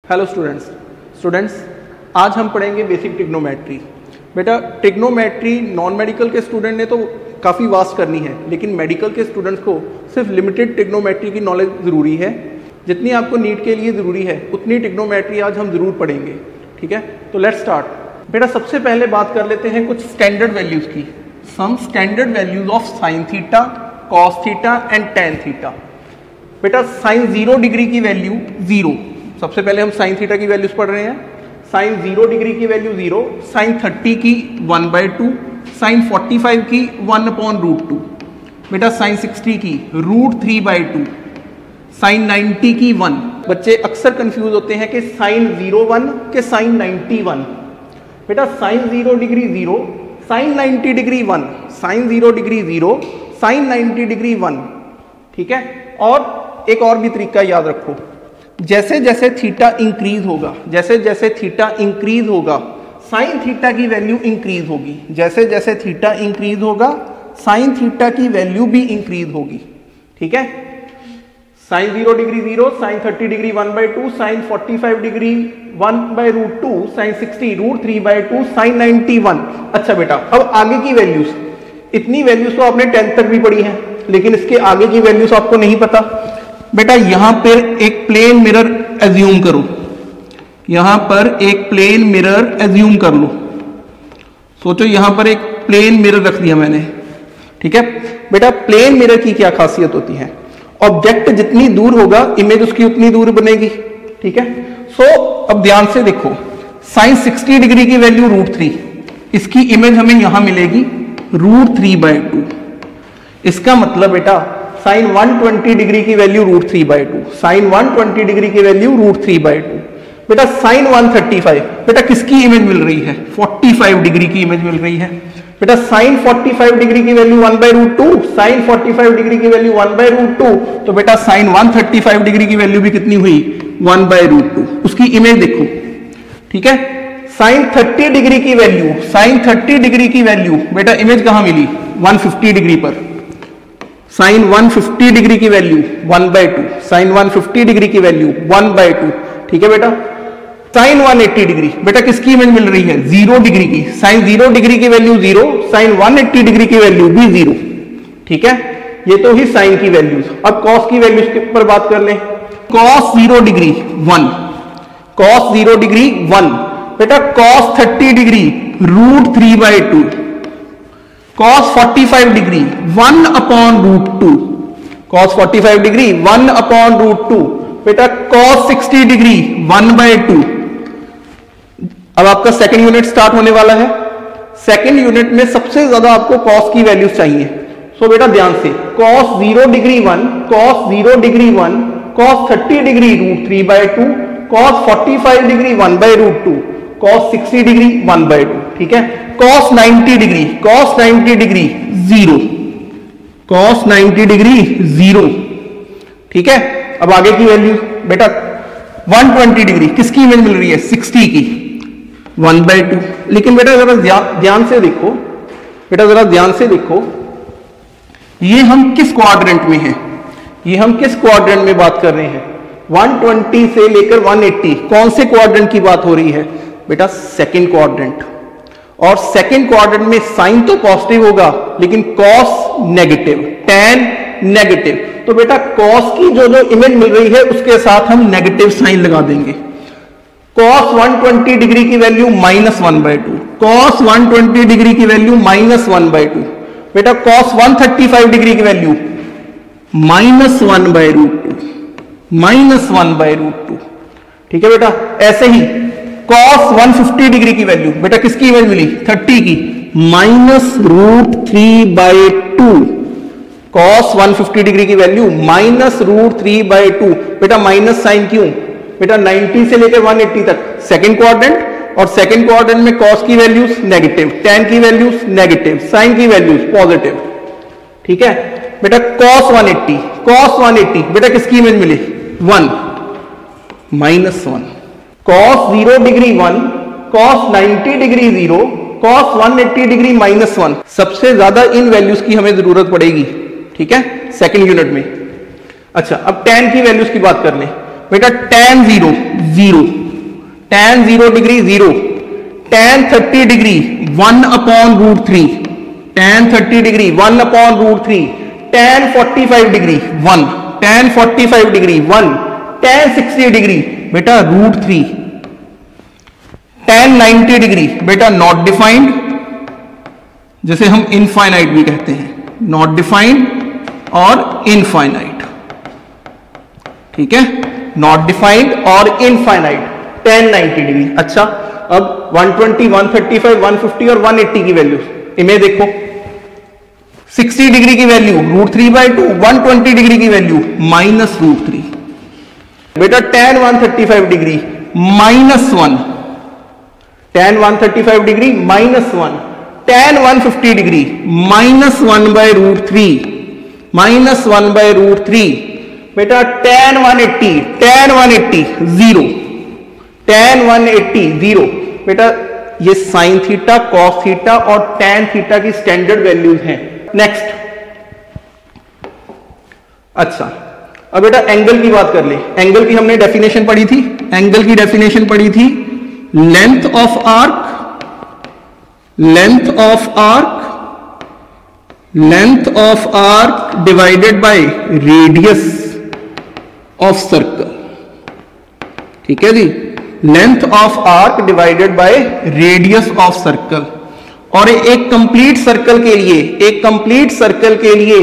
Hello students आज हम पढ़ेंगे बेसिक ट्रिग्नोमेट्री। बेटा ट्रिग्नोमेट्री नॉन मेडिकल के स्टूडेंट ने तो काफ़ी वास्ट करनी है, लेकिन मेडिकल के स्टूडेंट्स को सिर्फ लिमिटेड ट्रिग्नोमेट्री की नॉलेज ज़रूरी है। जितनी आपको नीट के लिए ज़रूरी है उतनी ट्रिग्नोमेट्री आज हम ज़रूर पढ़ेंगे। ठीक है, तो लेट्स स्टार्ट। बेटा सबसे पहले बात कर लेते हैं कुछ स्टैंडर्ड वैल्यूज़ की। Some standard values of sine theta, cos theta and tan theta. बेटा साइन 0 डिग्री की वैल्यू 0। सबसे पहले हम साइन थीटा की वैल्यूज पढ़ रहे हैं। साइन 0 डिग्री की वैल्यू 0, साइन 30 की 1/2, साइन 45 की 1/√2। बेटा साइन 60 की √3/2, साइन 90 की 1। बच्चे अक्सर कंफ्यूज होते हैं कि साइन 0 के साइन 90 1। बेटा sine 0 degree 0, sine 90 degree 1, sine 0 degree 0, sine 90 degree 1। ठीक है, और एक और भी तरीका याद रखो, जैसे जैसे थीटा इंक्रीज होगा, जैसे जैसे थीटा इंक्रीज होगा साइन थीटा की वैल्यू इंक्रीज होगी। जैसे जैसे थीटा इंक्रीज होगा साइन थीटा की वैल्यू भी इंक्रीज होगी। ठीक है, sine 0 degree 0, sine 30 degree 1/2, sine 45 degree 1/√2, sine 60 √3/2, sine 90 1। अच्छा बेटा अब आगे की वैल्यूज, इतनी वैल्यूज तो आपने 10th तक भी पढ़ी है, लेकिन इसके आगे की वैल्यूज आपको नहीं पता। बेटा यहां पर एक प्लेन मिरर एज्यूम करो, यहां पर एक प्लेन मिरर एज्यूम कर लो। सोचो यहां पर एक प्लेन मिरर रख दिया मैंने। ठीक है बेटा, प्लेन मिरर की क्या खासियत होती है? ऑब्जेक्ट जितनी दूर होगा इमेज उसकी उतनी दूर बनेगी। ठीक है, सो अब ध्यान से देखो, साइन 60 डिग्री की वैल्यू √3, इसकी इमेज हमें यहां मिलेगी √3/2। इसका मतलब बेटा साइन 120 डिग्री की वैल्यू √3/2, साइन 120 डिग्री की वैल्यू √3/2। बेटा साइन 135, बेटा किसकी इमेज मिल रही है? 45 डिग्री की इमेज मिल रही है। बेटा साइन 45 डिग्री की वैल्यू 1/√2, साइन 45 डिग्री की वैल्यू 1/√2, तो बेटा साइन 135 डिग्री की वैल्यू भी कितनी हुई? 1/√2। उसकी इमेज देखो। ठीक है, साइन 30 डिग्री की वैल्यू, साइन 30 डिग्री की वैल्यू बेटा इमेज कहां मिली? 150 डिग्री पर। साइन 150 डिग्री की वैल्यू 1/2, साइन 150 डिग्री की वैल्यू 1/2। ठीक है बेटा, साइन 180 डिग्री, बेटा किसकी इमेज मिल रही है? 0 डिग्री की। साइन 0 डिग्री की वैल्यू 0, साइन 180 डिग्री की वैल्यू भी 0। ठीक है, ये तो ही साइन की वैल्यूज। अब कॉस की वैल्यूज पर बात कर लें। Cos 0 degree 1, cos 0 degree 1। बेटा cos 30 degree √3/2, cos 45 degree 1/√2, cos 45 degree 1/√2। बेटा cos 60 डिग्री 1/2। अब आपका सेकंड यूनिट स्टार्ट होने वाला है। सेकंड यूनिट में सबसे ज्यादा आपको cos की वैल्यूज चाहिए। सो बेटा ध्यान से, cos 0 degree 1, cos 0 degree 1, cos 30 degree √3/2, cos 45 degree 1/√2, cos 60 degree 1/2। ठीक है, cos 90 degree, cos 90 degree 0, cos 90 degree 0। ठीक है, अब आगे की वैल्यू बेटा 120 डिग्री किसकी इमेज मिल रही है? 60 की 1/2। लेकिन बेटा जरा ध्यान से देखो, बेटा जरा ध्यान से देखो, ये हम किस क्वाड्रेंट में हैं? ये हम किस क्वाड्रेंट में बात कर रहे हैं? 120 से लेकर 180 कौन से क्वाड्रेंट की बात हो रही है? बेटा सेकंड क्वाड्रेंट। और सेकंड क्वाड्रेंट में साइन तो पॉजिटिव होगा लेकिन कॉस नेगेटिव, टेन नेगेटिव। तो बेटा कॉस की जो जो इमेज मिल रही है उसके साथ हम नेगेटिव साइन लगा देंगे। कॉस 120 डिग्री की वैल्यू -1/2, कॉस 120 डिग्री की वैल्यू -1/2। बेटा कॉस 135 डिग्री की वैल्यू -1/√2, -1/√2। ठीक है बेटा, ऐसे ही cos 150 डिग्री की वैल्यू बेटा किसकी इमेज मिली? 30 की -√3/2। cos 150 डिग्री की वैल्यू -√3/2। बेटा माइनस साइन क्यों? बेटा 90 से लेकर 180 तक सेकंड क्वाड्रेंट, और सेकंड क्वाड्रेंट में cos की वैल्यूज नेगेटिव, tan की वैल्यूज नेगेटिव, साइन की वैल्यूज पॉजिटिव। ठीक है बेटा, cos 180 बेटा किसकी इमेज मिली? 1, -1। cos 0 degree 1, cos 90 degree 0, cos 180 degree -1। सबसे ज्यादा इन वैल्यूज की हमें जरूरत पड़ेगी। ठीक है, सेकंड यूनिट में। अच्छा अब tan की वैल्यूज की बात कर लें। बेटा tan 0 0, tan 0 degree 0, tan 30 degree 1/√3, tan 30 degree 1/√3, tan 45 degree 1, tan 45 degree 1, tan 60 degree बेटा √3, tan 90 डिग्री बेटा नॉट डिफाइंड, जैसे हम इनफाइनाइट भी कहते हैं, नॉट डिफाइंड और इनफाइनाइट, ठीक है, नॉट डिफाइंड और इनफाइनाइट, tan 90 डिग्री। अच्छा, अब 120, 135, 150 और 180 की वैल्यू इन्हें देखो। 60 डिग्री की वैल्यू √3/2, 120 डिग्री की वैल्यू -√3। बेटा tan 135 degree -1, tan 135 degree -1, tan 150 degree -1/√3, -1/√3। बेटा tan 180 0, tan 180 0। बेटा ये साइन थीटा, कॉस थीटा और tan थीटा की स्टैंडर्ड वैल्यूज हैं। नेक्स्ट, अच्छा अब बेटा एंगल की बात कर ले। एंगल की हमने डेफिनेशन पढ़ी थी, एंगल की डेफिनेशन पढ़ी थी, length of arc, length of arc, length of arc divided by radius of circle, ठीक है जी, length of arc divided by radius of circle. और एक कंप्लीट सर्कल के लिए, एक कंप्लीट सर्कल के लिए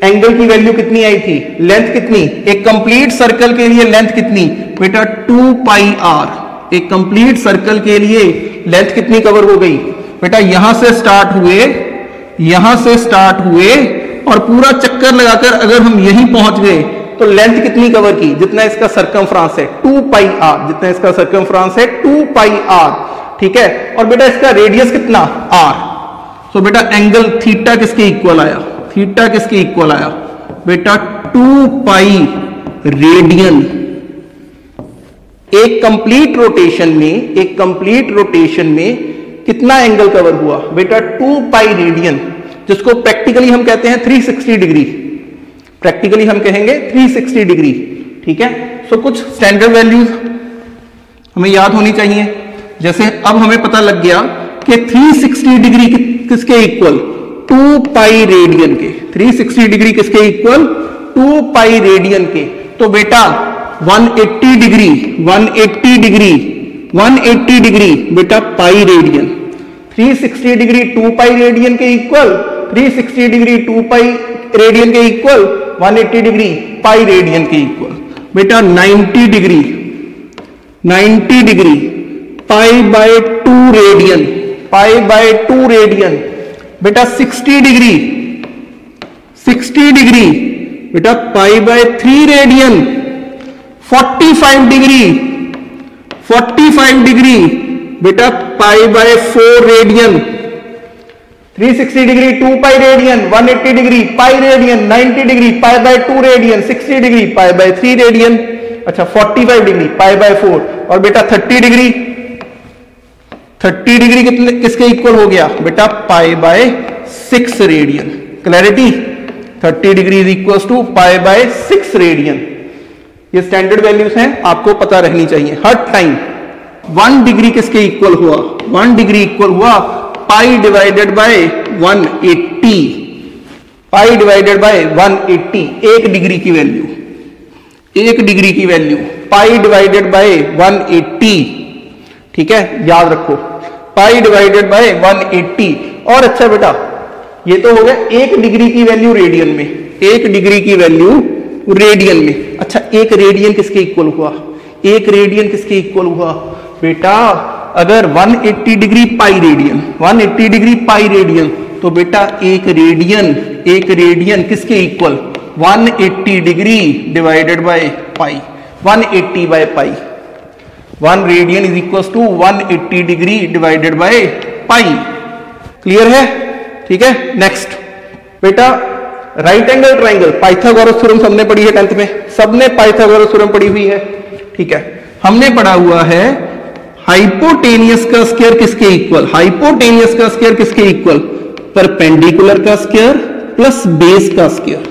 एंगल की वैल्यू कितनी आई थी, लेंथ कितनी, एक कंप्लीट सर्कल के लिए लेंथ कितनी बेटा 2πr। एक कंप्लीट सर्कल के लिए लेंथ कितनी कवर हो गई बेटा, यहां से स्टार्ट हुए, यहां से स्टार्ट हुए और पूरा चक्कर लगाकर अगर हम यहीं पहुंच गए तो लेंथ कितनी कवर की, जितना इसका सरकमफ्रांस है 2πr, जितना इसका सरकमफ्रांस है 2πr, ठीक है। और बेटा इसका रेडियस कितना r, तो बेटा एंगल थीटा किसके इक्वल आया, थीटा किसके इक्वल आया बेटा 2π रेडियन। एक कंप्लीट रोटेशन में, एक कंप्लीट रोटेशन में कितना एंगल कवर हुआ बेटा 2π रेडियन, जिसको प्रैक्टिकली हम कहते हैं 360 डिग्री, प्रैक्टिकली हम कहेंगे 360 डिग्री, ठीक है। सो कुछ स्टैंडर्ड वैल्यूज हमें याद होनी चाहिए। जैसे अब हमें पता लग गया कि 360 डिग्री किसके इक्वल, 2π रेडियन के, 360 डिग्री किसके इक्वल 2π रेडियन के। तो बेटा 180 डिग्री, 180 डिग्री, 180 डिग्री बेटा पाई रेडियन, 360 डिग्री 2π रेडियन के इक्वल, 360 डिग्री 2π रेडियन के इक्वल, 180 डिग्री पाई रेडियन के इक्वल। बेटा 90 डिग्री, 90 डिग्री π/2 रेडियन, π/2 रेडियन। बेटा 60 डिग्री, 60 डिग्री बेटा π/3 रेडियन। 45 डिग्री, 45 डिग्री बेटा π/4 radian. 360 degree 2π radian, 180 degree pi radian, 90 degree π/2 radian, 60 degree π/3 radian. अच्छा 45 degree π/4 और बेटा 30 डिग्री, 30 डिग्री कितने किसके इक्वल हो गया बेटा π/6 radian. Clarity, 30 degree is equal to π/6 radian. ये स्टैंडर्ड वैल्यूज हैं, आपको पता रहनी चाहिए हर टाइम। 1 डिग्री किसके इक्वल हुआ, 1 डिग्री इक्वल हुआ pi divided by 180, pi divided by 180। 1 degree की वैल्यू, 1 डिग्री की वैल्यू पाई डिवाइडेड बाय 180, ठीक है, याद रखो पाई डिवाइडेड बाय 180। और अच्छा बेटा ये तो हो गया 1 डिग्री की वैल्यू रेडियन में, 1 डिग्री की वैल्यू रेडियन में। अच्छा 1 रेडियन किसके इक्वल हुआ, 1 रेडियन किसके इक्वल हुआ बेटा, अगर 180 degree pi radian, 180 degree pi radian, तो बेटा 1 रेडियन, 1 रेडियन किसके equal 180 degree divided by pi, 180 by pi. 1 radian is equal to 180 degree divided by pi. Clear है, ठीक है। नेक्स्ट बेटा right angle triangle, Pythagoras theorem सबने पढ़ी है 10th में, सबने पाइथागोरस थ्योरम पढ़ी हुई है, ठीक है। हमने पढ़ा हुआ है हाइपोटेनियस का स्क्वायर किसके इक्वल, हाइपोटेनियस का स्क्वायर किसके इक्वल, परपेंडिकुलर का स्क्वायर प्लस बेस का स्क्वायर,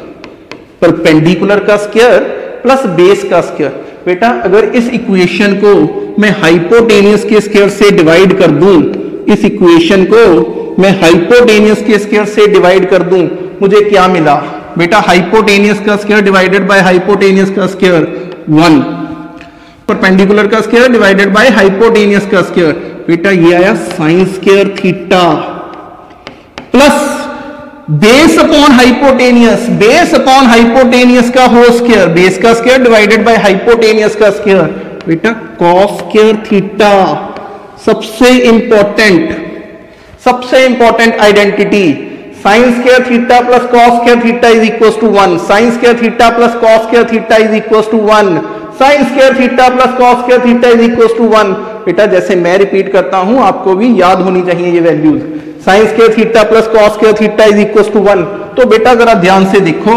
परपेंडिकुलर का स्क्वायर प्लस बेस का स्क्वायर। बेटा अगर इस इक्वेशन को मैं हाइपोटेनियस के स्क्वायर से डिवाइड कर दूं, इस इक्वेशन को मैं हाइपोटेनियस के स्क्वायर से डिवाइड कर दूं, मुझे क्या मिला बेटा? हाइपोटेनियस का स्क्वायर डिवाइडेड बाय हाइपोटेनियस का स्क्वायर 1, परपेंडिकुलर का स्क्वायर डिवाइडेड बाय हाइपोटेनियस का स्क्वायर, बेटा ये आया sine square theta plus base upon hypotenuse का होल स्क्वायर, बेस का स्क्वायर डिवाइडेड बाय हाइपोटेनियस का स्क्वायर, बेटा कॉस स्क्वायर थीटा। सबसे important identity, sine square theta plus cos square theta is equal to 1, sine square theta plus cos square theta is equal to 1, sine square theta plus cos square theta is equal to 1। बेटा जैसे मैं repeat करता हूं आपको भी याद होनी चाहिए ये values, sine square theta plus cos square theta is equal to 1। तो बेटा जरा ध्यान से देखो,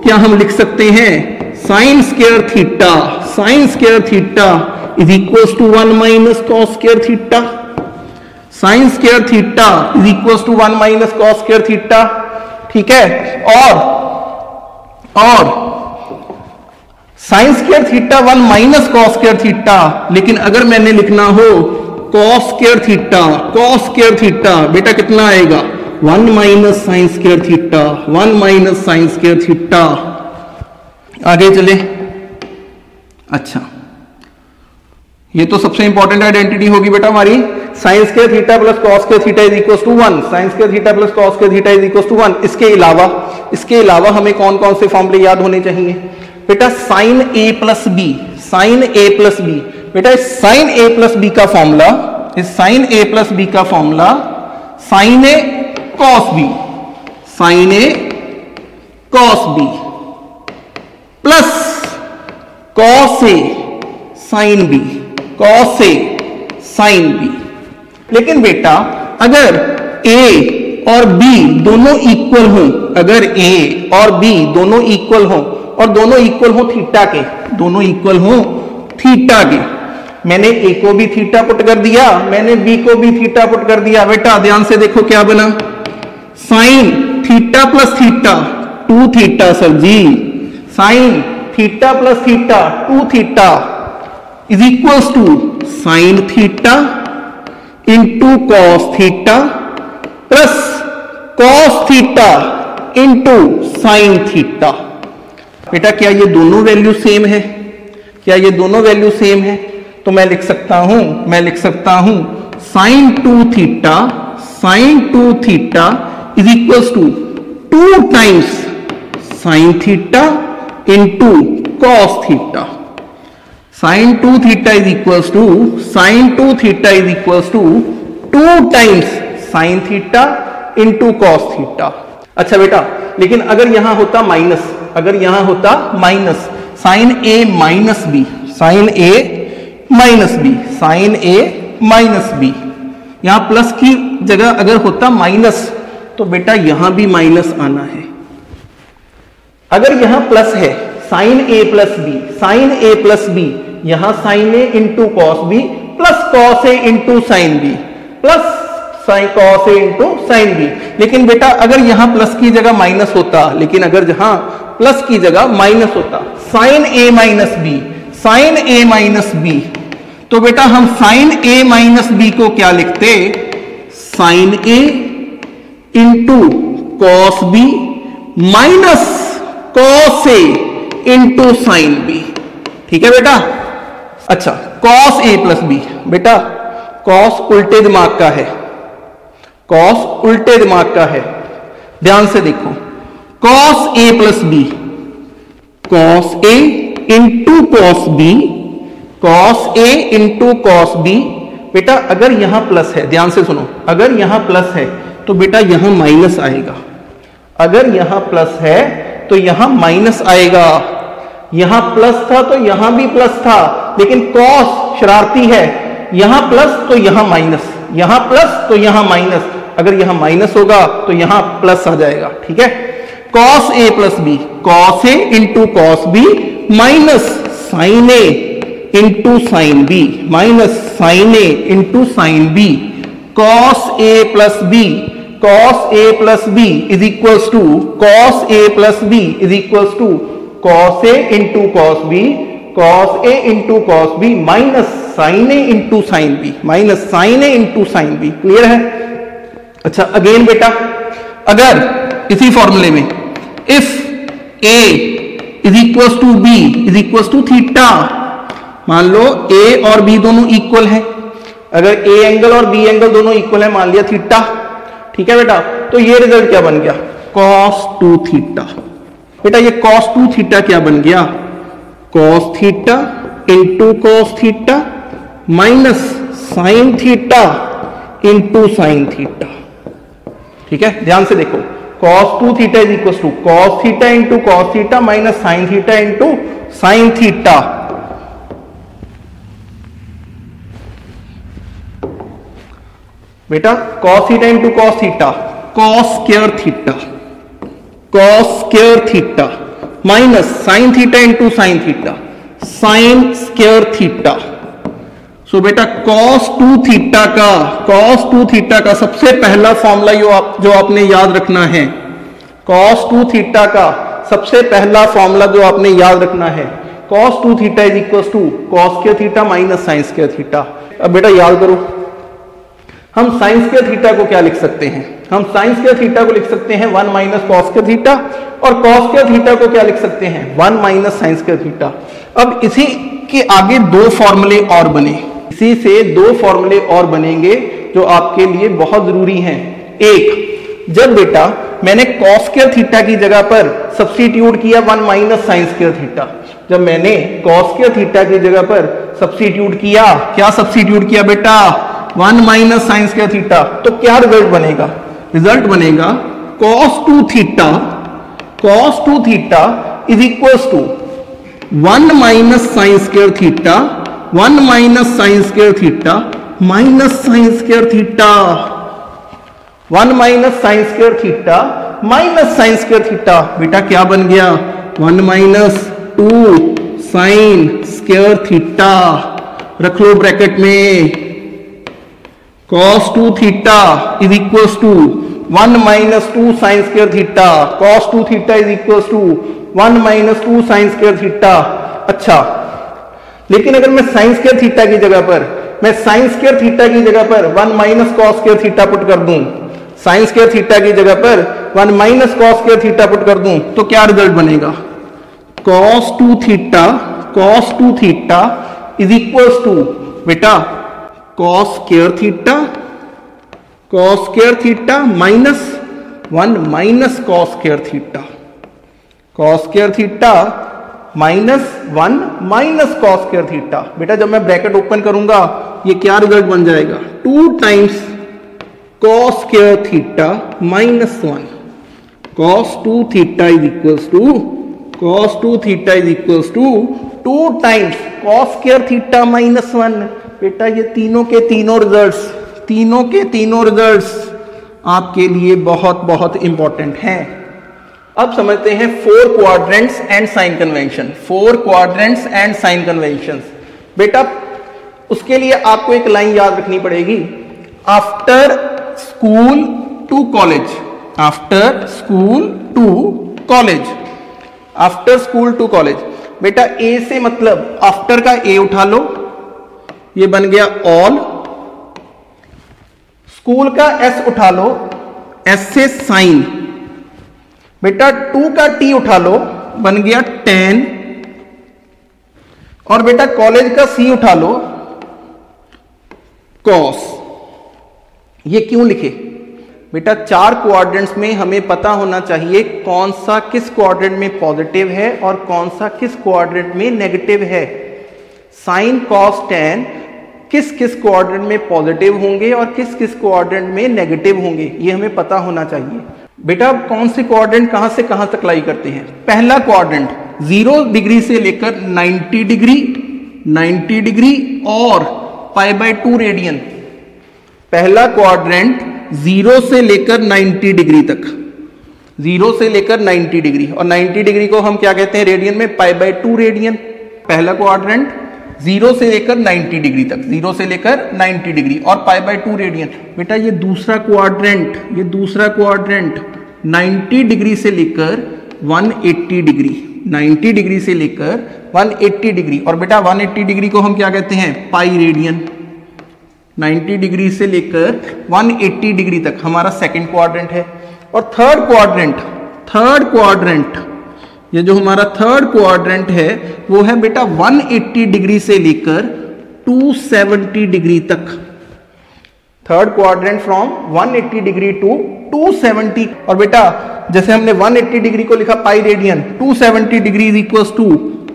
क्या हम लिख सकते हैं sine square theta is equal to 1 minus cos square theta, sine square theta is equal to 1 minus cos square theta, ठीक है। और sine square theta 1 minus cos square theta, लेकिन अगर मैंने लिखना हो कॉस स्क्वायर थीटा बेटा कितना आएगा? 1 minus sine square theta, 1 minus sine square theta. आगे चले। अच्छा ये तो सबसे इंपॉर्टेंट आइडेंटिटी होगी बेटा हमारी, sine square theta plus cos square theta is equal to 1, sine square theta plus cos square theta is equal to 1। इसके अलावा हमें कौन कौन से फॉर्मूले याद होने चाहिए बेटा? साइन ए प्लस बी, बेटा इस साइन ए प्लस बी का फॉर्मूला, साइन ए कॉस बी प्लस कॉस ए साइन बी। लेकिन बेटा अगर ए और बी दोनों इक्वल हों, और दोनों इक्वल हो थीटा के, मैंने ए को भी थीटा पुट कर दिया, मैंने बी को भी थीटा पुट कर दिया। बेटा ध्यान से देखो क्या बना, sine theta plus theta 2 theta sir ji, sine theta plus theta 2 theta is equal to sine theta into cos theta plus cos theta into sine theta. बेटा क्या ये दोनों वैल्यू सेम है? तो मैं लिख सकता हूं sine 2 theta is equal to 2 times sine theta into cos theta. Sine 2 theta is equal to 2 times sine theta into cos theta. अच्छा बेटा लेकिन अगर यहां होता minus, sine A minus B, यहां प्लस की जगह अगर होता माइनस, तो बेटा यहां भी माइनस आना है। अगर यहां प्लस है साइन ए प्लस बी, यहां sine A into cos B plus cos A into sine B plus cos A into sine B. लेकिन बेटा अगर यहां प्लस की जगह माइनस होता, साइन ए माइनस बी, तो बेटा हम साइन ए माइनस बी को क्या लिखते? Sine A into cos B minus cos A into sine B, ठीक है बेटा। अच्छा कॉस ए प्लस बी, बेटा कॉस उल्टे दिमाग का है, ध्यान से देखो, cos A plus B, cos A into cos B, बेटा अगर यहां प्लस है, ध्यान से सुनो, अगर यहां प्लस है तो बेटा यहां माइनस आएगा, यहां प्लस था तो यहां भी प्लस था, लेकिन कॉस शरारती है, यहां प्लस तो यहां माइनस, अगर यहां माइनस होगा तो यहां प्लस आ जाएगा, ठीक है। Cos A plus B, cos A into cos B minus sine A into sine B, cos A plus B is equals to cos A into cos cos A into cos B minus sine A into sine B, minus sine A into sine B. Clear है? अच्छा again बेटा, अगर इसी फॉर्मूले में if A is equal to B is equal to theta, मान लो A और बी दोनों इक्वल है, अगर ए एंगल और बी एंगल दोनों इक्वल है, मान लिया थीटा, ठीक है बेटा, तो ये रिजल्ट क्या बन गया? cos 2 theta. बेटा ये cos 2 थीटा क्या बन गया? cos theta into cos theta minus sine theta into sine theta. ठीक है, ध्यान से देखो, cos 2 theta is equal to cos theta into cos theta minus sine theta into sine theta. बेटा cos theta into cos theta, cos square theta, cos square theta minus sine theta into sine theta, sine square theta. So बेटा cos 2 theta का सबसे पहला formula जो आपने याद रखना है, cos 2 थीटा का सबसे पहला फॉर्मूला जो आपने याद रखना है, cos 2 theta is equal to cos square theta minus sine square theta. अब बेटा याद करो, हम साइन स्क्वायर थीटा को क्या लिख सकते हैं? हम साइन स्क्वायर थीटा को लिख सकते हैं 1 माइनस कॉस स्क्वायर थीटा, और कॉस स्क्वायर थीटा को क्या लिख सकते हैं? 1 माइनस साइन स्क्वायर थीटा। अब इसी के आगे दो फॉर्मूले और बने, इसी से दो फॉर्मूले और बनेंगे जो आपके लिए बहुत जरूरी हैं। एक, जब बेटा मैंने कॉस स्क्वायर थीटा की जगह पर सब्स्टिट्यूट किया 1 माइनस साइन स्क्वायर थीटा, जब मैंने कॉस स्क्वायर थीटा की जगह पर सब्स्टिट्यूट किया, क्या सब्स्टिट्यूट किया बेटा? 1 माइनस साइन स्क्वायर थीटा, तो क्या रिजल्ट बनेगा? रिजल्ट बनेगा cos 2 theta is equal to 1 minus sine square theta, 1 minus sine square theta minus sine square theta, 1 minus sine square theta minus sine square theta. बेटा क्या बन गया? 1 minus 2 sine square theta, रख लो bracket में। cos 2 theta is equal to 1 minus 2 sine square theta, cos 2 theta is equal to 1 minus 2 sine square theta. अच्छा, लेकिन अगर मैं साइन स्क्वायर थीटा की जगह पर, मैं साइन स्क्वायर थीटा की जगह पर 1 minus cos square theta put कर दूं, साइन स्क्वायर थीटा की जगह पर 1 minus cos square theta put कर दूं, तो क्या रिजल्ट बनेगा? cos 2 theta is equal to बेटा cos square theta minus 1 minus cos square theta, cos square theta minus 1 minus cos square theta. बेटा जब मैं ब्रैकेट ओपन करूंगा, ये क्या रिजल्ट बन जाएगा? 2 times cos square theta minus 1, cos 2 theta is equals to cos 2 theta is equals to 2 times cos square theta minus 1। बेटा ये तीनों के तीनों रिजल्ट्स आपके लिए बहुत बहुत इंपॉर्टेंट हैं। अब समझते हैं 4 quadrants and sign convention. 4 quadrants and sign convention. बेटा उसके लिए आपको एक लाइन याद रखनी पड़ेगी, after school to college, after school to college, after school to college. बेटा ए से मतलब आफ्टर का ए उठा लो, ये बन गया ऑल, स्कूल का एस उठा लो, एस से साइन, बेटा 2 का टी उठा लो, बन गया 10, और बेटा कॉलेज का सी उठा लो, कॉस। ये क्यों लिखे? बेटा 4 क्वाड्रेंट्स में हमें पता होना चाहिए कौन सा किस क्वाड्रेंट में पॉजिटिव है और कौन सा किस क्वाड्रेंट में नेगेटिव है। साइन कॉस टेन किस किस क्वाड्रेंट में पॉजिटिव होंगे और किस किस क्वाड्रेंट में नेगेटिव होंगे, ये हमें पता होना चाहिए। बेटा कौन से क्वाड्रेंट कहां से कहां तक लाई करते हैं? पहला क्वाड्रेंट 0 डिग्री से लेकर 90 डिग्री और π/2 रेडियन। पहला क्वाड्रेंट 0 से लेकर 90 डिग्री तक, 0 से लेकर 90 डिग्री, और 90 डिग्री को हम क्या कहते हैं रेडियन में? π/2 रेडियन। पहला क्वाड्रेंट 0 से लेकर 90 डिग्री तक, 0 से लेकर 90 डिग्री और π/2 रेडियन। बेटा ये दूसरा क्वाड्रेंट 90 डिग्री से लेकर 180 डिग्री, 90 डिग्री से लेकर 180 डिग्री, और बेटा 180 डिग्री को हम क्या कहते हैं, पाई रेडियन। 90 डिग्री से लेकर 180 डिग्री तक हमारा सेकंड क्वाड्रेंट है। और थर्ड क्वाड्रेंट ये जो हमारा थर्ड क्वाड्रेंट है वो है बेटा 180 डिग्री से लेकर 270 डिग्री तक। Third quadrant from 180 degree to 270। और बेटा जैसे हमने 180 डिग्री को लिखा pi radian, 270 degree is equals to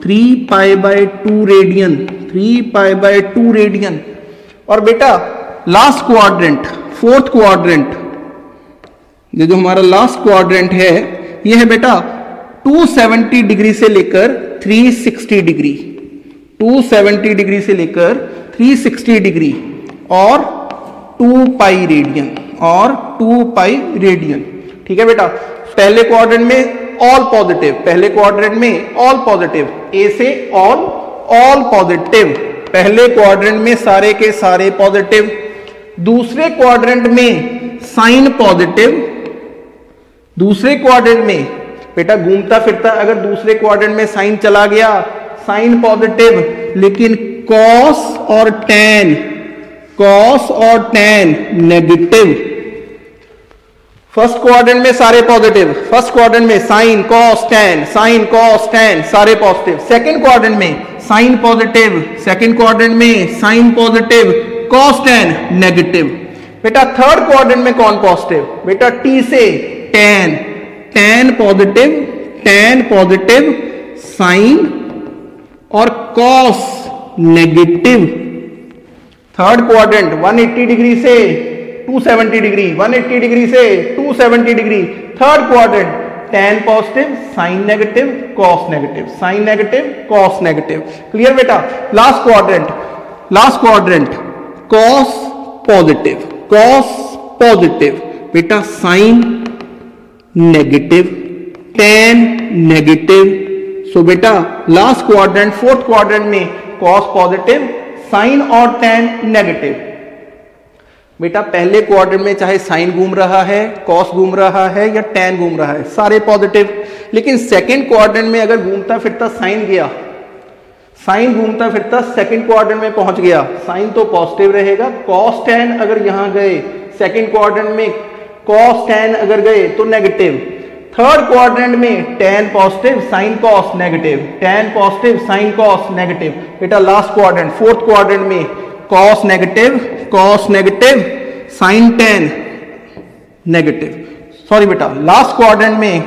3 pi by 2 radian, 3 pi by 2 radian. और बेटा लास्ट क्वाड्रेंट, फोर्थ क्वाड्रेंट, ये जो हमारा लास्ट क्वाड्रेंट है ये है बेटा 270 डिग्री से लेकर 360 डिग्री, 270 डिग्री से लेकर 360 डिग्री और 2 पाई रेडियन, और 2 पाई रेडियन। ठीक है बेटा, पहले क्वाड्रेंट में ऑल पॉजिटिव, पहले क्वाड्रेंट में ऑल पॉजिटिव, ए से ऑल पॉजिटिव, पहले क्वाड्रेंट में सारे के सारे पॉजिटिव। दूसरे क्वाड्रेंट में साइन पॉजिटिव, दूसरे क्वाड्रेंट में बेटा घूमता फिरता अगर दूसरे क्वाड्रेंट में साइन चला गया, साइन पॉजिटिव, लेकिन कॉस और टैन नेगेटिव। फर्स्ट क्वाड्रेंट में सारे पॉजिटिव, फर्स्ट क्वाड्रेंट में साइन कॉस टैन सारे पॉजिटिव। सेकंड क्वाड्रेंट में साइन पॉजिटिव, सेकंड क्वाड्रेंट में sine positive, cos tan negative. बेटा थर्ड क्वाड्रेंट में कौन पॉजिटिव, बेटा टी से टैन पॉजिटिव, साइन और cos negative. Third quadrant 180 degree से 270 डिग्री, 180 डिग्री से 270 degree. Third quadrant tan positive, sine negative, cos negative, sine negative, cos negative. Clear बेटा। Last quadrant cos positive, बेटा sine negative, tan negative. So बेटा last quadrant, fourth quadrant में cos positive, sine और tan negative. बेटा पहले quadrant में चाहे sign घूम रहा है, कॉस घूम रहा है या टैन घूम रहा है, सारे पॉजिटिव। लेकिन सेकंड क्वाड्रेंट में अगर घूमता फिरता साइन गया, साइन घूमता फिरता सेकंड क्वाड्रेंट में पहुंच गया, साइन तो पॉजिटिव रहेगा, कॉस टैन अगर यहां गए सेकंड क्वाड्रेंट में, कॉस टैन अगर गए तो नेगेटिव। थर्ड क्वाड्रेंट में tan positive, sine cos negative, tan positive, sine cos negative. बेटा लास्ट क्वाड्रेंट, फोर्थ क्वाड्रेंट में cos negative, sign tan negative. Sorry बेटा, लास्ट क्वाड्रेंट में,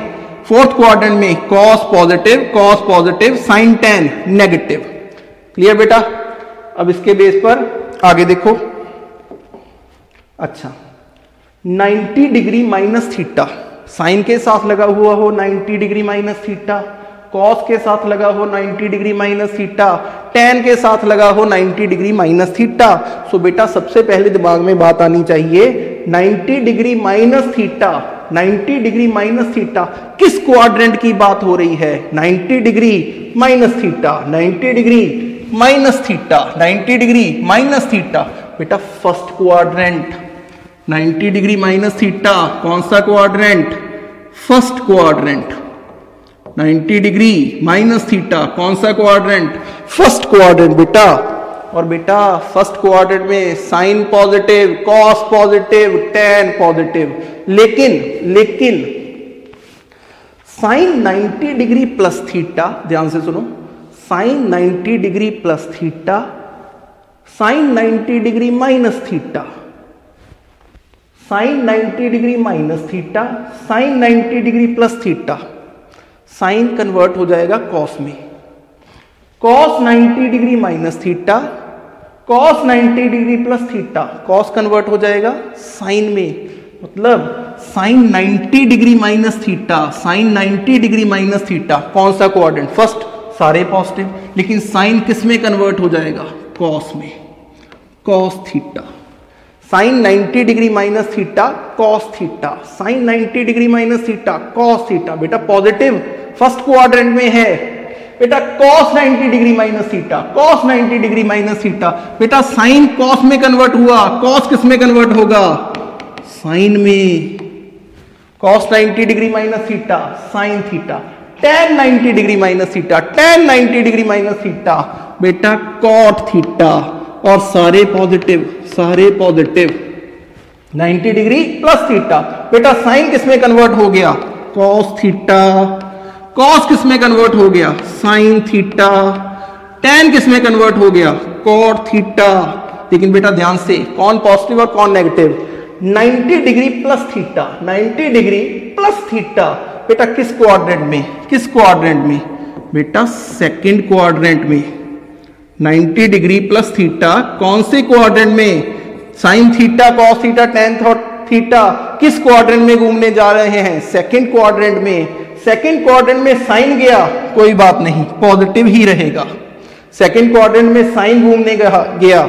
फोर्थ क्वाड्रेंट में cos positive, sign tan negative. Clear बेटा। अब इसके base पर आगे देखो। अच्छा 90 डिग्री माइनस थीटा, साइन के साथ लगा हुआ हो 90 डिग्री माइनस थीटा, कॉस के साथ लगा हो 90 डिग्री माइनस थीटा, टैन के साथ लगा हो 90 डिग्री माइनस थीटा। सो बेटा सबसे पहले दिमाग में बात आनी चाहिए 90 degree minus theta, 90 degree minus theta किस क्वाड्रेंट की बात हो रही है? 90 degree minus theta, 90 degree minus theta, 90 degree minus theta. बेटा first quadrant 90 degree minus theta, कौन सा quadrant? First quadrant. 90 degree minus theta, कौन सा क्वाड्रेंट? फर्स्ट क्वाड्रेंट बेटा। और बेटा फर्स्ट क्वाड्रेंट में sine positive, cos positive, tan positive. लेकिन साइन 90 डिग्री प्लस थीटा, ध्यान से सुनो, sine 90 degree plus theta, sine 90 degree minus theta, sine 90 degree minus theta, sine 90 degree plus theta, sine convert हो जाएगा कॉस में। Cos 90 degree minus theta, cos 90 degree plus theta, cos convert हो जाएगा sine में। मतलब sine 90 degree minus theta, sine 90 degree minus theta, कौन सा quadrant? First, सारे पॉजिटिव। लेकिन साइन किस में कन्वर्ट हो जाएगा? कॉस में, cos theta. Sine 90 degree minus theta, cos theta, sine 90 degree minus theta, cos theta. बेटा पॉजिटिव फर्स्ट क्वाड्रेंट में है। बेटा cos 90 degree minus theta, cos 90 degree minus theta. बेटा साइन कॉस में कन्वर्ट हुआ, कॉस किस में कन्वर्ट होगा? साइन में। Cos 90 degree minus theta, sine theta. tan 90 degree minus theta, tan 90 degree minus theta बेटा cot थीटा, और सारे पॉजिटिव 90 डिग्री प्लस थीटा। बेटा साइन किस में कन्वर्ट हो गया, cos थीटा, cos किस में कन्वर्ट हो गया, sin थीटा, tan किस में कन्वर्ट हो गया, cot थीटा। लेकिन बेटा ध्यान से कौन पॉजिटिव और कौन negative, 90 degree plus theta, 90 degree plus theta बेटा किस क्वाड्रेंट में, बेटा सेकंड क्वाड्रेंट में। 90 डिग्री प्लस थीटा कौन से क्वाड्रेंट में, sign theta, cos theta, tan theta किस क्वाड्रेंट में घूमने जा रहे हैं, सेकंड क्वाड्रेंट में। सेकंड क्वाड्रेंट में साइन गया कोई बात नहीं, पॉजिटिव ही रहेगा। सेकंड क्वाड्रेंट में साइन घूमने गया,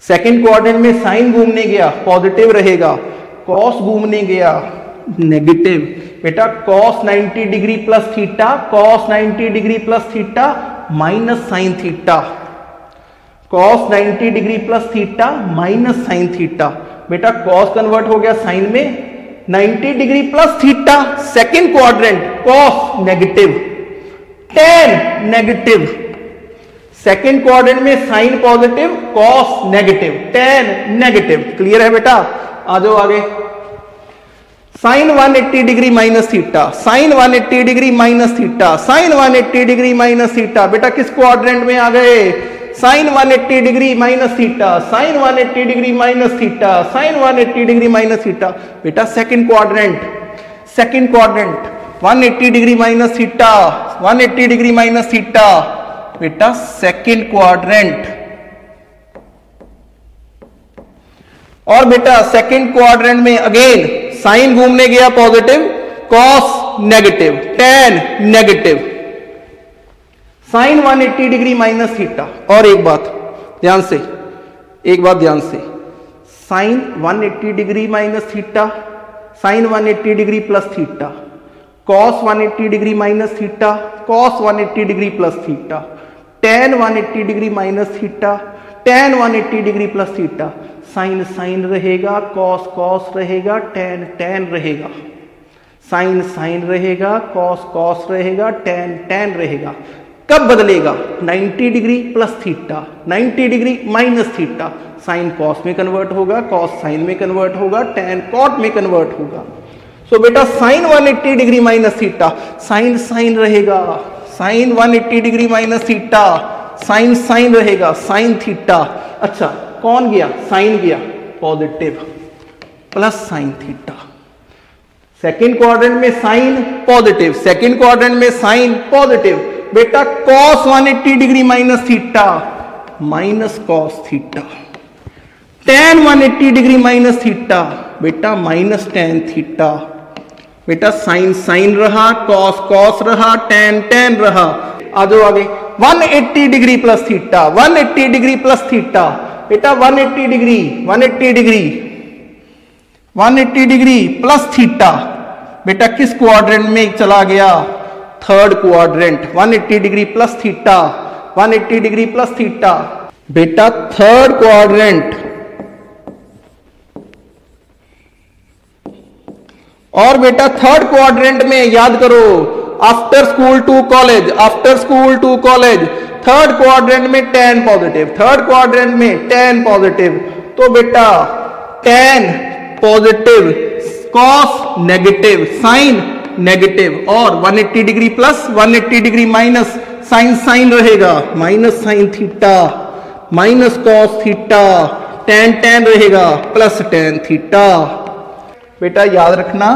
सेकंड क्वाड्रेंट में साइन घूमने गया, पॉजिटिव रहेगा। कॉस घूमने गया, नेगेटिव। बेटा cos 90 degree plus theta, cos 90 degree plus theta minus sine theta, cos 90 degree plus theta minus sine theta. बेटा cos कन्वर्ट हो गया साइन में, 90 degree plus theta second quadrant, cos negative, tan negative. Second quadrant में sine positive, cos negative, tan negative. Clear है बेटा, आ जाओ आगे। Sine 180 degree minus theta, sine 180 degree minus theta, sine 180 degree minus theta बेटा किस quadrant में आ गए, sine 180 degree minus theta, sine 180 degree minus theta, sine 180 degree minus theta बेटा second quadrant, 180 degree minus theta, 180 degree minus theta बेटा second quadrant. और बेटा second quadrant में अगेन साइन घूमने गया positive, cos negative, tan negative, sine 180 degree minus theta. और एक बात ध्यान से, sine 180 degree minus theta, sine 180 degree plus theta, cos 180 degree minus theta, cos 180 degree plus theta, tan 180 degree minus theta, tan 180 degree plus theta. Sine sine रहेगा, cos cos रहेगा, tan tan रहेगा, sine sine रहेगा, cos cos रहेगा, tan tan रहेगा। कब बदलेगा, 90 degree plus theta, 90 degree minus theta, sine cos में convert होगा, कॉस साइन में कन्वर्ट होगा, tan कॉट में कन्वर्ट होगा। सो बेटा sine 180 degree minus theta, sine sine रहेगा, sine 180 degree minus theta, sine sine रहेगा, साइन थीटा। अच्छा कौन गया, साइन गया positive plus sine theta. Second quadrant में साइन पॉजिटिव, सेकंड क्वाड्रेंट में साइन पॉजिटिव बेटा cos 180 degree minus theta minus cos theta, tan 180 degree minus theta बेटा minus tan theta. बेटा साइन साइन रहा, cos cos रहा, tan tan रहा। आ जाओ आगे, 180 degree plus theta, 180 degree plus theta बेटा 180 degree, 180 degree, 180 degree plus theta बेटा किस क्वाड्रेंट में चला गया, third quadrant. 180 degree plus theta, 180 degree plus theta बेटा थर्ड क्वाड्रेंट। और बेटा थर्ड क्वाड्रेंट में याद करो, after school to college, after school to college, third quadrant में tan पॉजिटिव, थर्ड क्वाड्रेंट में tan पॉजिटिव। तो बेटा tan positive, cos negative, sin negative, और 180 degree plus 180 degree minus, sine sine रहेगा, minus sine theta minus cos theta, tan tan रहेगा plus tan theta. बेटा याद रखना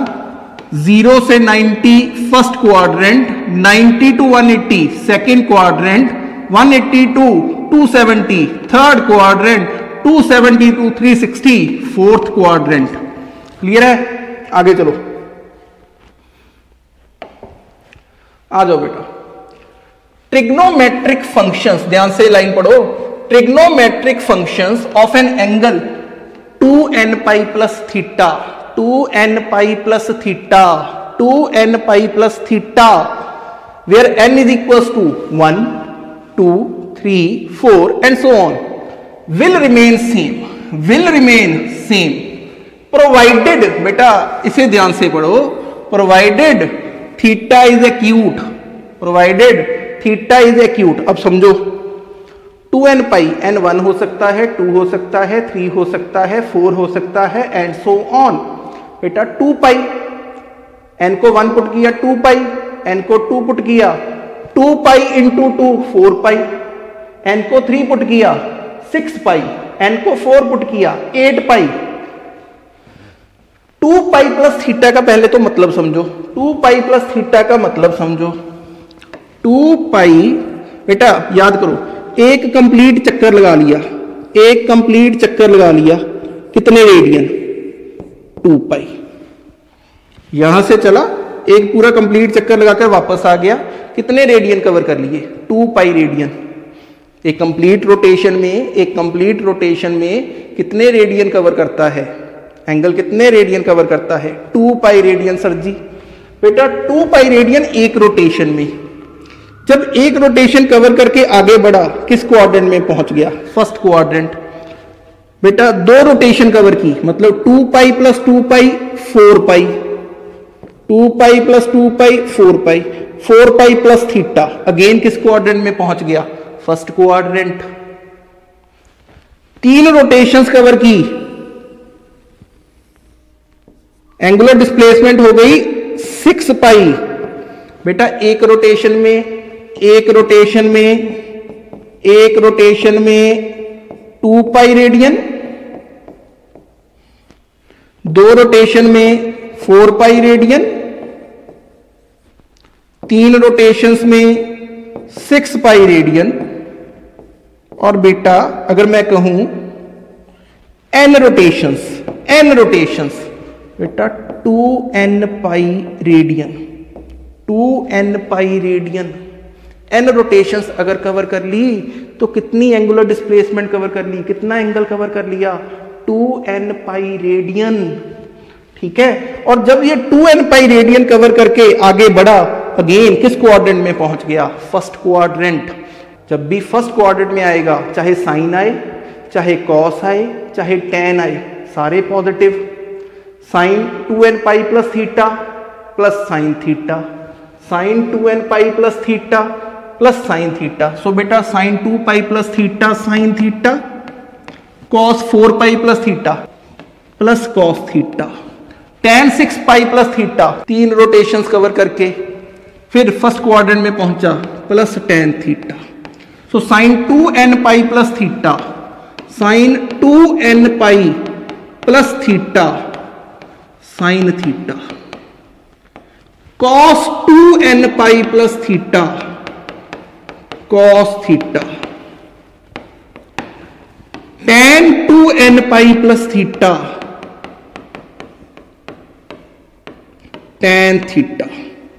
0 से 90 first quadrant, 90 to 180 second quadrant, 180 to 270 third quadrant, 270 to 360 fourth quadrant. Clear है, आगे चलो, आ जाओ बेटा। ट्रिग्नोमेट्रिक फंक्शंस, ध्यान से लाइन पढ़ो, trigonometric functions of an angle 2n pi plus theta, 2n pi plus theta, 2n pi plus theta where n is equals to 1, 2, 3, 4 and so on will remain same, will remain same provided, बेटा इसे ध्यान से पढ़ो, provided theta is acute, provided theta is acute. अब समझो 2n पाई, n 1 हो सकता है, 2 हो सकता है, 3 हो सकता है, 4 हो सकता है एंड सो ऑन। बेटा 2 पाई, n को 1 पुट किया 2 पाई, n को 2 पुट किया 2 पाई इंटू 2 4 पाई, n को 3 पुट किया 6 पाई, n को 4 पुट किया 8 पाई। 2 पाई प्लस थीटा का पहले तो मतलब समझो, 2 पाई प्लस थीटा का मतलब समझो। 2 पाई बेटा याद करो, एक कंप्लीट चक्कर लगा लिया, एक कंप्लीट चक्कर लगा लिया, कितने रेडियन? 2 पाई। यहां से चला, एक पूरा कंप्लीट चक्कर लगाकर वापस आ गया, कितने रेडियन कवर कर लिए? 2 पाई रेडियन। एक कंप्लीट रोटेशन में, एक कंप्लीट रोटेशन में कितने रेडियन कवर करता है? एंगल कितने रेडियन कवर करता है? 2 पाई रेडियन सर जी। बेटा 2 पाई रेडियन एक रोटेशन में। जब एक रोटेशन कवर करके आगे बढ़ा, किस क्वाड्रेंट में पहुंच गया? First quadrant. बेटा 2 रोटेशन कवर की, मतलब 2 पाई प्लस 2 पाई 4 पाई, 2 पाई प्लस 2 पाई 4 पाई, 4 पाई प्लस थीटा, अगेन किस क्वाड्रेंट में पहुंच गया? First quadrant. 3 रोटेशंस कवर की, एंगुलर डिस्प्लेसमेंट हो गई 6 पाई। बेटा एक रोटेशन में, एक रोटेशन में, एक रोटेशन में 2 पाई रेडियन, 2 रोटेशन में 4 पाई रेडियन, 3 रोटेशंस में 6 पाई रेडियन, और बेटा अगर मैं कहूं n रोटेशंस, n रोटेशंस, बेटा 2n pi radian, 2n pi radian. n rotations अगर कवर कर ली तो कितनी एंगुलर डिस्प्लेसमेंट कवर कर ली? कितना एंगल कवर कर लिया? 2n pi radian. ठीक है, और जब ये 2n पाई रेडियन कवर करके आगे बढ़ा, अगेन किस क्वाड्रेंट में पहुंच गया? First quadrant. जब भी फर्स्ट क्वाड्रेंट में आएगा, चाहे साइन आए, चाहे कॉस आए, चाहे टेन आए, सारे positive. Sine 2n pi plus theta plus sine theta, sine 2n pi plus theta plus sine theta. So बेटा sine 2 pi plus theta sine theta, cos 4 pi plus theta plus cos theta, tan 6 pi plus theta. 3 rotations cover करके फिर first quadrant में पहुंचा, plus tan theta. So sine 2n pi plus theta, sine 2n pi plus theta sine theta, cos 2n pi plus theta cos theta, ten 2n pi plus theta tan theta.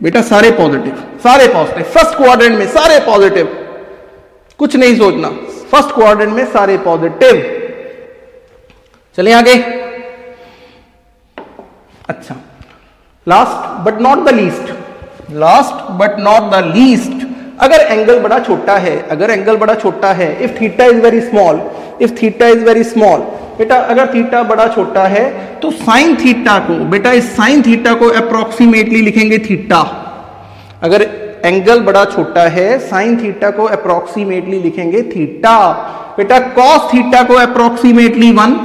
बेटा सारे positive, सारे positive, first quadrant में सारे positive, कुछ नहीं सोचना, first quadrant में सारे पॉजिटिव। चलिए आगे। अच्छा, last but not the least, last but not the least, अगर एंगल बड़ा छोटा है, अगर एंगल बड़ा छोटा है, if theta is very small, if theta is very small, बेटा अगर थीटा बड़ा छोटा है तो साइन थीटा को, बेटा इस साइन थीटा को अप्रोक्सीमेटली लिखेंगे थीटा। अगर एंगल बड़ा छोटा है, साइन थीटा को अप्रोक्सीमेटली लिखेंगे थीटा। बेटा कॉस थीटा को approximately 1,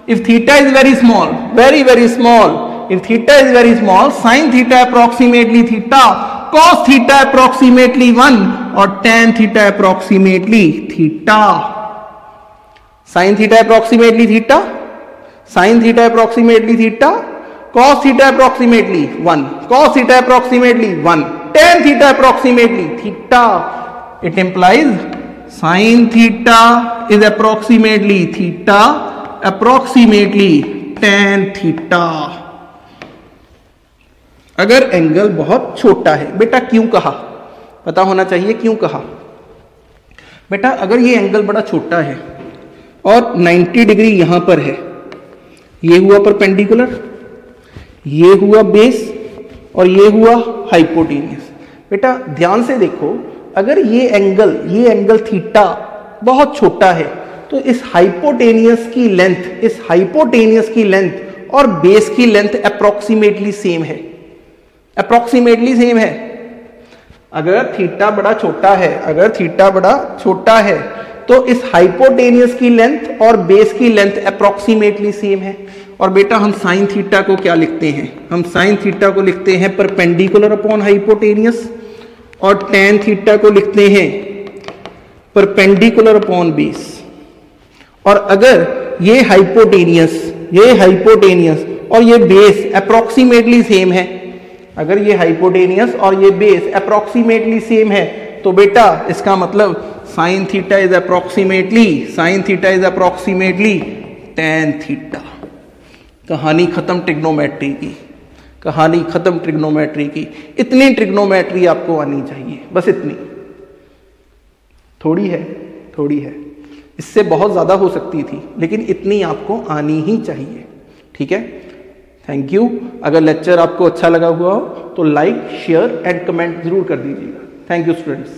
if theta is very small, very very small, if theta is very small, sin theta approximately theta, cos theta approximately 1 और tan theta approximately theta. Sin theta approximately theta, sin theta approximately theta, cos theta approximately 1, cos theta approximately 1, tan theta approximately theta. It implies sin theta is approximately theta, approximately tan theta. अगर angle बहुत छोटा है, बेटा क्यों कहा? पता होना चाहिए क्यों कहा। बेटा अगर ये एंगल बड़ा छोटा है और 90 डिग्री यहां पर है, ये हुआ परपेंडिकुलर, ये हुआ बेस और ये हुआ हाइपोटेनियस। बेटा ध्यान से देखो, अगर ये एंगल थीटा बहुत छोटा है तो इस हाइपोटेनियस की लेंथ, इस हाइपोटेनियस की लेंथ और बेस की लेंथ अप्रोक्सीमेटली सेम है। अप्रोक्सीमेटली सेम है। अगर थीटा बड़ा छोटा है तो इस हाइपोटेनियस की लेंथ और बेस की लेंथ अप्रोक्सीमेटली सेम है। और बेटा हम साइन थीटा को क्या लिखते हैं? हम साइन थीटा को लिखते हैं परपेंडिकुलर अपॉन हाइपोटेनियस, और टेन थीटा को लिखते हैं परपेंडिकुलर अपॉन बेस। और अगर ये हाइपोटेनियस और ये बेस अप्रोक्सीमेटली सेम है, अगर ये हाइपोटेनियस और ये बेस अप्रोक्सीमेटली सेम है, तो बेटा इसका मतलब sine theta is approximately tan theta. कहानी खत्म ट्रिग्नोमेट्री की। इतनी ट्रिग्नोमेट्री आपको आनी चाहिए, बस इतनी। थोड़ी है, इससे बहुत ज्यादा हो सकती थी, लेकिन इतनी आपको आनी ही चाहिए। ठीक है, थैंक यू। अगर लेक्चर आपको अच्छा लगा हुआ हो तो लाइक, शेयर एंड कमेंट जरूर कर दीजिएगा। Thank you students.